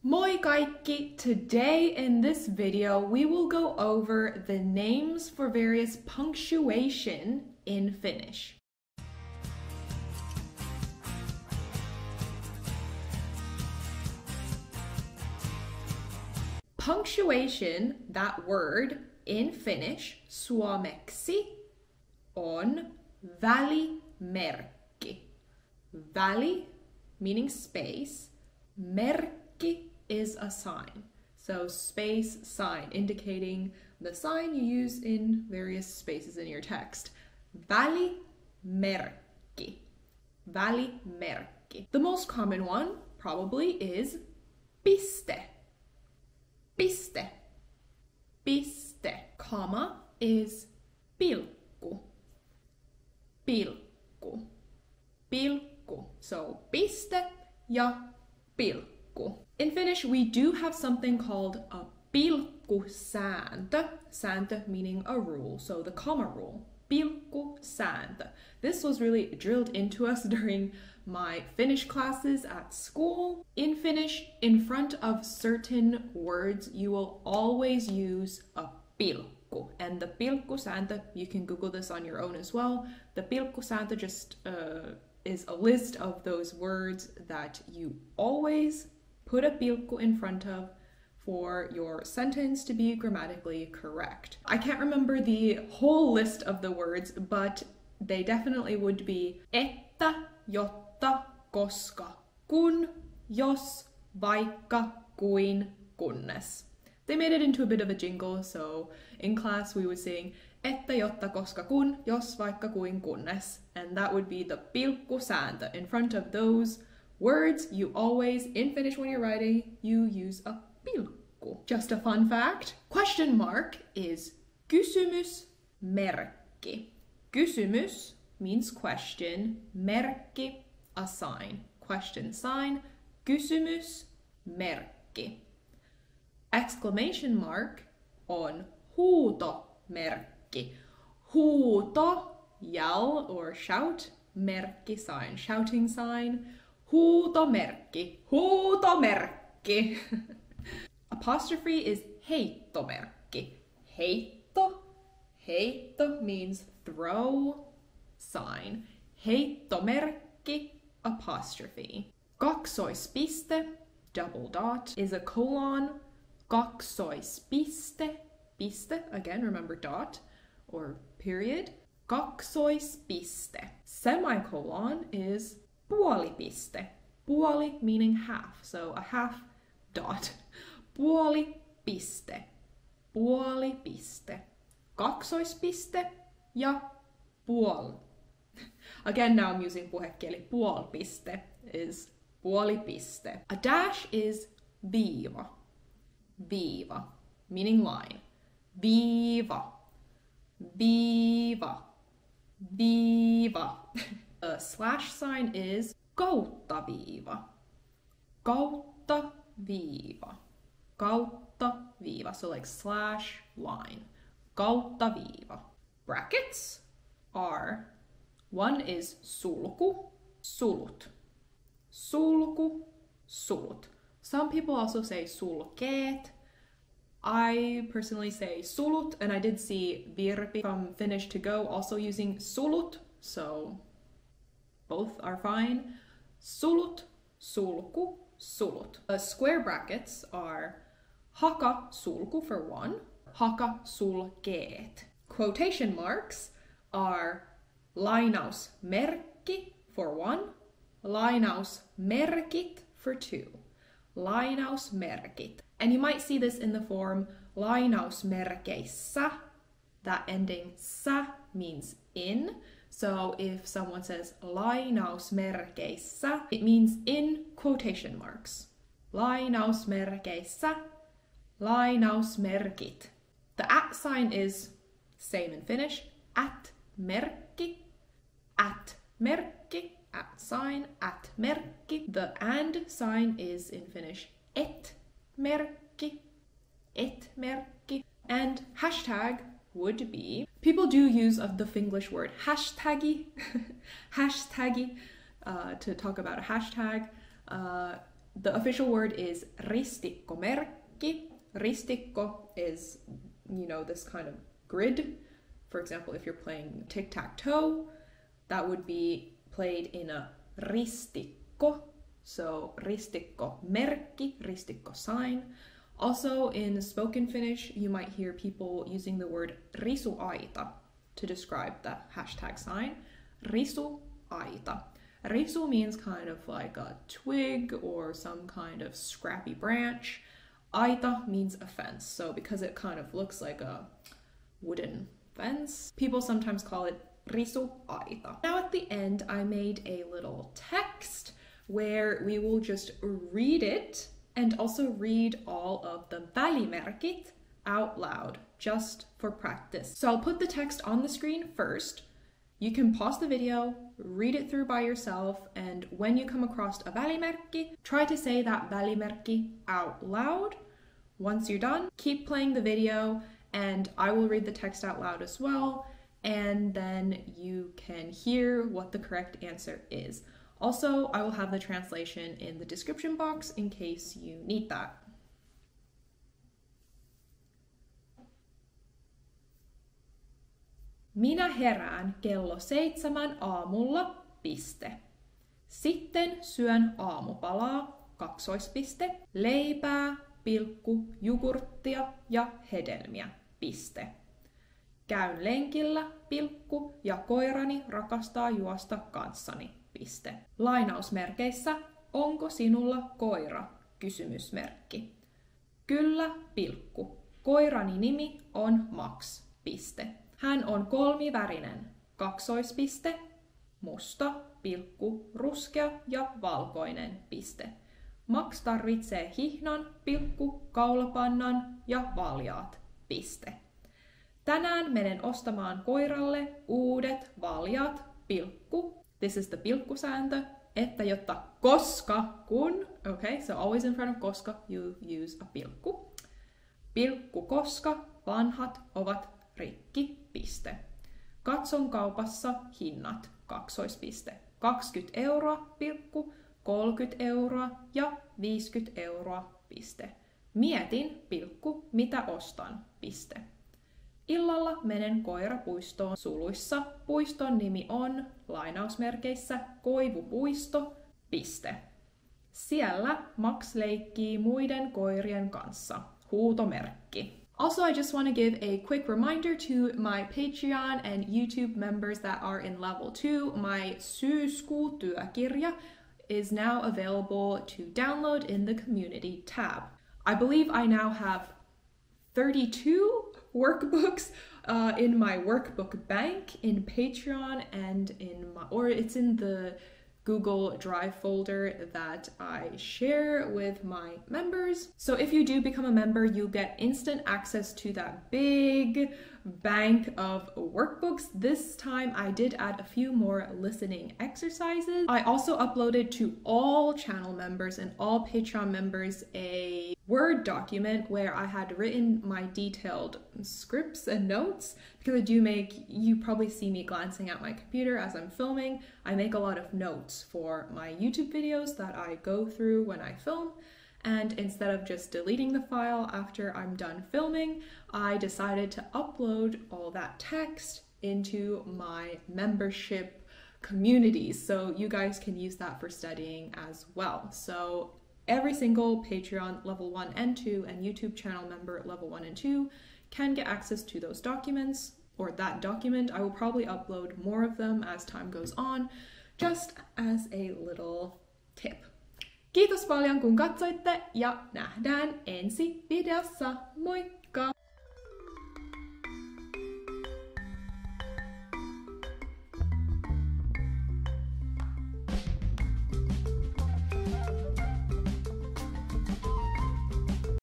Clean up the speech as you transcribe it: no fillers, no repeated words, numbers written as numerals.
Moi kaikki! Today in this video we will go over the names for various punctuation in Finnish. Punctuation, that word in Finnish, suomeksi, on välimerkki. Väli meaning space, merkki is a sign. So space sign indicating the sign you use in various spaces in your text. Välimerkki. Välimerkki. The most common one probably is piste. Piste. Piste. Comma is pilkku. Pilkku. Pilkku. So piste ja pilkku. In Finnish, we do have something called a pilkkusääntö. Sääntö meaning a rule, so the comma rule. Pilkkusääntö. This was really drilled into us during my Finnish classes at school. In Finnish, in front of certain words, you will always use a pilkku. And the pilkkusääntö, you can Google this on your own as well. The pilkkusääntö just is a list of those words that you always put a pilkku in front of for your sentence to be grammatically correct. I can't remember the whole list of the words, but they definitely would be että, jotta, koska, kun, jos, vaikka, kuin, kunnes. They made it into a bit of a jingle, so in class we would sing että, jotta, koska, kun, jos, vaikka, kuin, kunnes. And that would be the pilkkusääntö. In front of those words, you always, in Finnish when you're writing, you use a pilkku. Just a fun fact, question mark is kysymysmerkki. Kysymys means question, merkki, a sign. Question sign, kysymysmerkki. Exclamation mark on huutomerkki. Huuto, yell or shout, merkki sign, shouting sign. Huutomerkki, huutomerkki. Apostrophe is heittomerkki. Heitto means throw, sign. Heittomerkki, apostrophe. Kaksoispiste, double dot, is a colon. Kaksoispiste, piste, again remember dot or period. Kaksoispiste. Semicolon is puolipiste. Puoli meaning half, so a half dot. Puolipiste. Puolipiste. Kaksoispiste ja puol. Again, now I'm using puhekieli. Puolipiste is puolipiste. A dash is viiva. Viiva, meaning line. Viiva. Viiva. Viiva. A slash sign is kauttaviiva. Kauttaviiva. Kauttaviiva. So like slash line. Kauttaviiva. Brackets are, one is sulku, sulut. Sulku, sulut. Some people also say sulkeet. I personally say sulut, and I did see Virpi from Finnish to Go also using sulut, so both are fine. Sulut, sulku, sulut. Square brackets are hakasulku for one, hakasulkeet. Quotation marks are lainausmerkki for one, lainausmerkit for two. Lainausmerkit. And you might see this in the form lainausmerkeissä. That ending sa means in. So if someone says lainausmerkeissä, it means in quotation marks. Lainausmerkeissä, lainausmerkit. The at sign is same in Finnish. At merkki, at merkki. At sign, at merkki. The and sign is in Finnish et merkki, et merkki. And hashtag would be, people do use the Finglish word hashtaggy, hashtaggy, to talk about a hashtag. the official word is ristikkomerkki. Ristikko is, you know, this kind of grid. For example, if you're playing tic-tac-toe, that would be played in a ristikko. So ristikkomerkki, ristikko sign. Also in spoken Finnish, you might hear people using the word risuaita to describe the hashtag sign. Risuaita. Risu means kind of like a twig or some kind of scrappy branch. Aita means a fence. So because it kind of looks like a wooden fence, people sometimes call it risuaita. Now at the end, I made a little text where we will just read it and also read all of the välimerkit out loud, just for practice. So I'll put the text on the screen first. You can pause the video, read it through by yourself, and when you come across a välimerkki, try to say that välimerkki out loud. Once you're done, keep playing the video, and I will read the text out loud as well, and then you can hear what the correct answer is. Also, I will have the translation in the description box in case you need that. Minä herään kello 7 aamulla, piste. Sitten syön aamupalaa, kaksoispiste, leipää, pilkku, jogurttia ja hedelmiä, piste. Käyn lenkillä, pilkku, ja koirani rakastaa juosta kanssani, piste. Lainausmerkeissä, onko sinulla koira? Kysymysmerkki. Kyllä, pilkku. Koirani nimi on Max, piste. Hän on kolmivärinen, kaksoispiste, musta, pilkku, ruskea ja valkoinen, piste. Max tarvitsee hihnan, pilkku, kaulapannan ja valjaat, piste. Tänään menen ostamaan koiralle uudet valjaat, pilkku. This is the pilkkusääntö, että jotta koska, kun, okay, so always in front of koska, you use a pilkku. Pilkku koska vanhat ovat rikki, piste. Katson kaupassa hinnat, kaksoispiste. 20 euroa, pilkku, 30 euroa ja 50 euroa, piste. Mietin, pilkku, mitä ostan, piste. Illalla menen koirapuistoon, suluissa. Puiston nimi on, lainausmerkeissä, koivupuisto, piste. Siellä Max leikkii muiden koirien kanssa, huutomerkki. Also, I just want to give a quick reminder to my Patreon and YouTube members that are in level 2. My syyskuutyökirja is now available to download in the community tab. I believe I now have 32 workbooks in my workbook bank in Patreon and it's in the Google Drive folder that I share with my members. So if you do become a member, you get instant access to that big bank of workbooks. This time I did add a few more listening exercises. I also uploaded to all channel members and all Patreon members a Word document where I had written my detailed scripts and notes, because you probably see me glancing at my computer as I'm filming. I make a lot of notes for my YouTube videos that I go through when I film. And instead of just deleting the file after I'm done filming, I decided to upload all that text into my membership communities, so you guys can use that for studying as well. So every single Patreon level 1 and 2 and YouTube channel member level 1 and 2 can get access to those documents, or that document. I will probably upload more of them as time goes on, just as a little tip. Kiitos paljon kun katsoitte ja nähdään ensi videossa. Moi!